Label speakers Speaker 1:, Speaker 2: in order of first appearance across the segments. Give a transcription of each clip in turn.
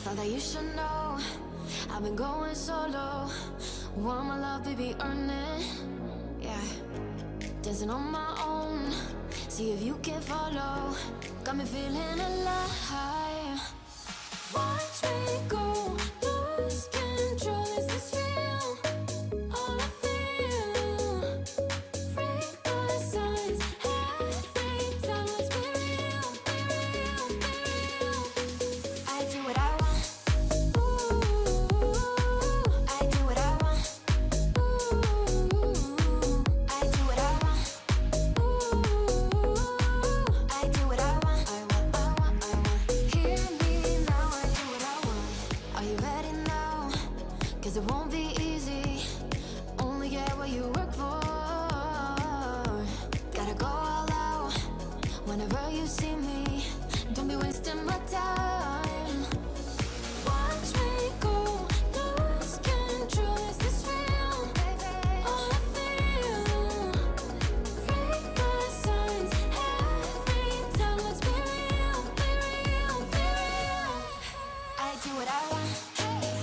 Speaker 1: Thought that you should know I've been going solo. Want my love, baby, earn it. Yeah, dancing on my own. See if you can follow. Got me feeling alive. Watch me go, lose control. Is this real? All I feel. Free my signs. Every time, let's be real, be real, be real. I do what I want. Ooh, I do what I want. Ooh, I do what I want. Ooh, I do what I want. I want. Hear me now, I do what I want. Are you ready now? 'Cause it won't be easy. Only get what you work for. Gotta go all out whenever you see me. Don't be wasting my time. Watch me go, lose control. Is this real? All I feel. Free my signs. Every time, let's be real, be real, be real. I do what I want.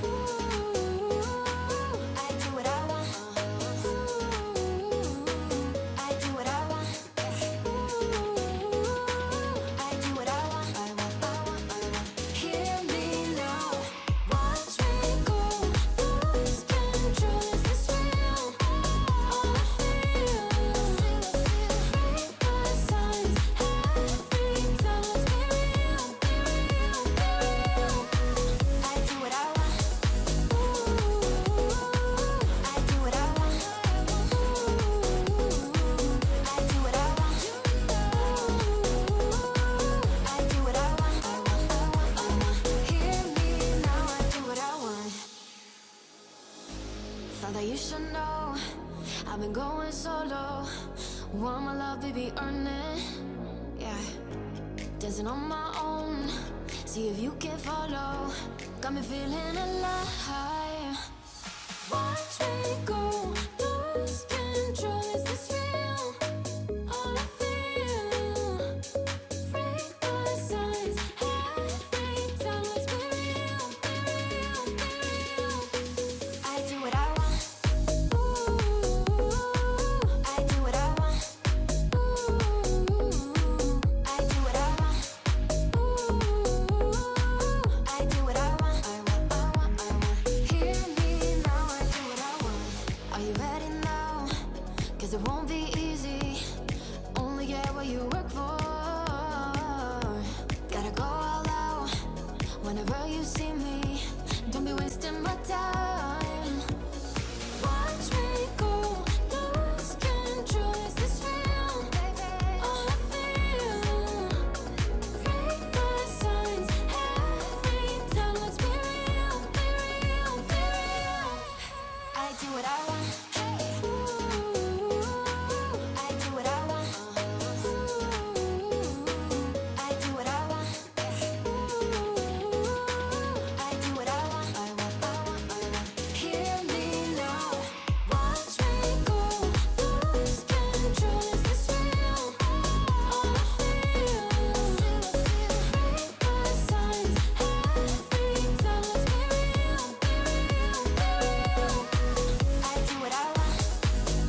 Speaker 1: Ooh, I do what I want. Ooh, I do what I want. Ooh, I do what I want. I want. Hear me now. Watch me go, lose control. Is this real? All I feel. Free my signs. Every time, let's be real, be real, be real. I do what I want. Ooh, I do what I want. Ooh, I do what I want. I do what I want. Hear me now, I do what I want. Thought that you should know I've been going solo. Want my love, baby, earn it. Yeah, dancing on my own. See if you can follow. Got me feeling alive. Watch me go, lose control. Is this real? All I feel. Free my signs. Every time, let's be real, be real, be real. I do what I want. Ooh, I do what I want. Ooh, I do what I want. Ooh, I do what I want. I want. Hear me now, I do what I want. Are you ready now? 'Cause it won't be easy. Only get what you work for. Gotta go all out whenever you see me. Don't be wasting my time. Watch me go, lose control. Is this real? All I feel. Free my signs. Every time, let's be real, be real, be real. I do what I want. Ooh, I do what I want. Ooh, I do what I want. Ooh, I do what I want. I want. Hear me now. Watch me go, lose control. Is this real? All I feel. Free my signs. Every time, let's be real, be real, be real. I do what I want.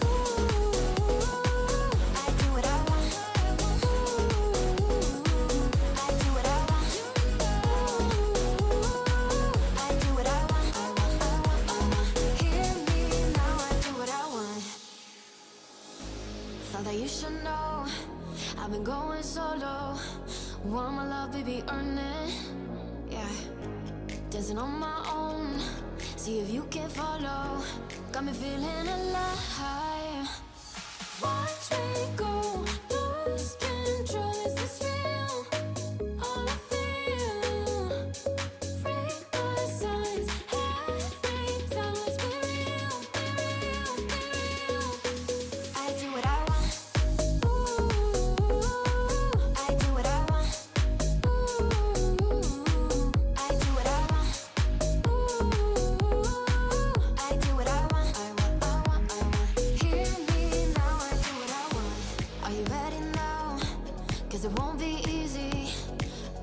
Speaker 1: Ooh, I do what I want. Ooh, I do what I want. Ooh, I do what I want. Hear me now, I do what I want. Thought that you should know I've been going solo. Want my love, baby, earn it. Yeah, dancing on my own. See if you can follow. Got me feeling alive. Watch me go, lose control. Is this real? All I feel. Free my signs. Every time, let's be real, be real, be real. I do what I want. Ooh, I do what I want. Ooh, I do what I want. Ooh, I do what I want. I want. Hear me now, I do what I want. Are you ready now? 'Cause it won't be easy.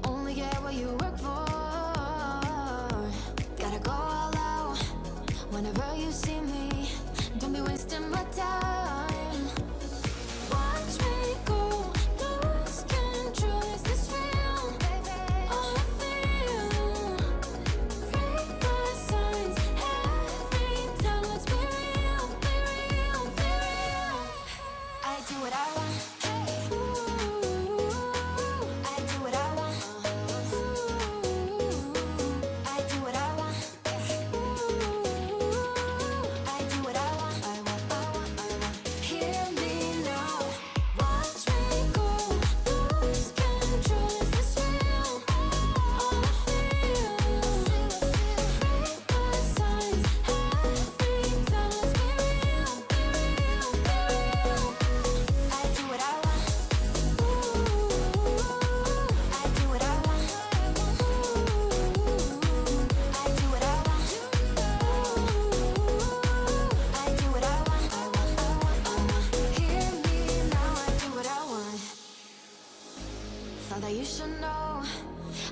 Speaker 1: Only get what you work for. know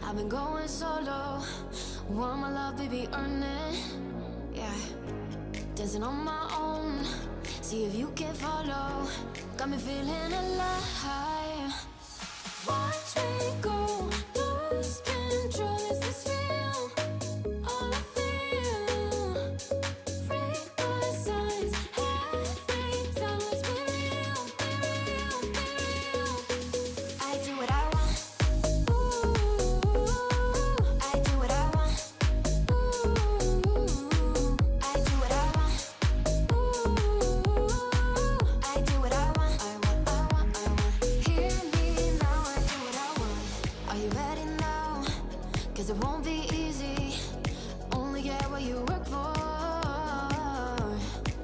Speaker 1: I've been going solo. Want my love, baby, earn it. Yeah, dancing on my own. See if you can follow. Got me feeling alive. Watch me go, lose control. Is this real? All I feel. Free my signs, every time. Let's be real, be real, be real. I do what I want. Ooh, I do what I want. Ooh, I do what I want. Ooh, I do what I want. I want, I want, I want. Hear me now, I do what I want. Are you ready now? 'Cause it won't be easy. Only get what you work for.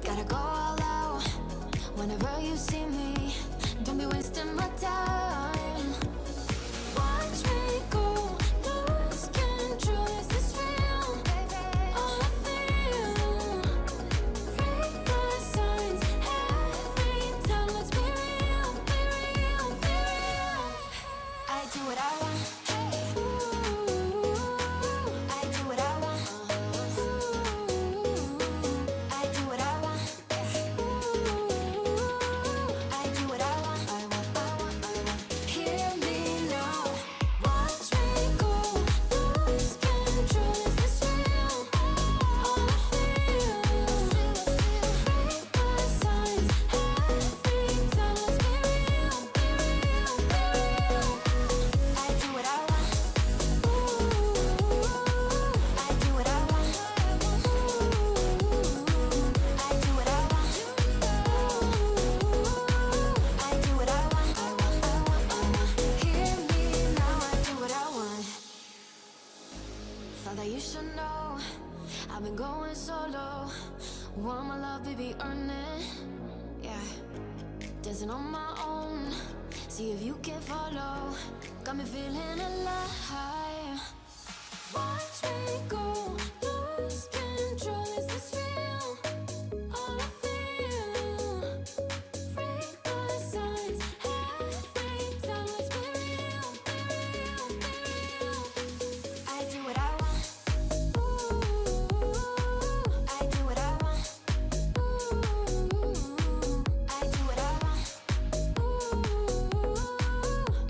Speaker 1: Gotta go all out whenever you see me. Don't be wasting my time. Watch me go, lose control. Is this real? All I feel. Free my signs, every time. Let's be real, be real, be real. I do what I want. Ooh, I do what I want. Ooh, I do what I want. Ooh, I do what I want. I want, I want, I want. Hear me now. Watch me go, lose control. Is this real? All I feel. Free my signs, every time. Let's be real, be real, be real. I do what I want. Ooh, I do what I want. Ooh, I do what I want. Ooh, I do what I want. I want, I want, I want. Hear me now, I do what I want. Thought that you should know I've been going solo. Want my love, baby, earn it. Yeah, dancing on my own. See if you can follow. Got me feeling alive. Watch me go, lose control. Is this real? All I feel. Free my signs, every time. Let's be real, be real, be real. I do what I want. Ooh, I do what I want. Ooh, I do what I want. Ooh,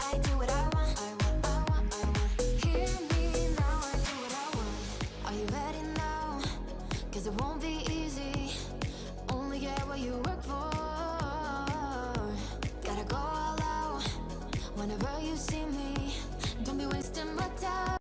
Speaker 1: I do what I want. I want, I want, I want. Hear me now, I do what I want. Are you ready now? 'Cause it won't be easy. Only get what you work for. Gotta go all out whenever you see me. Don't be wasting my time.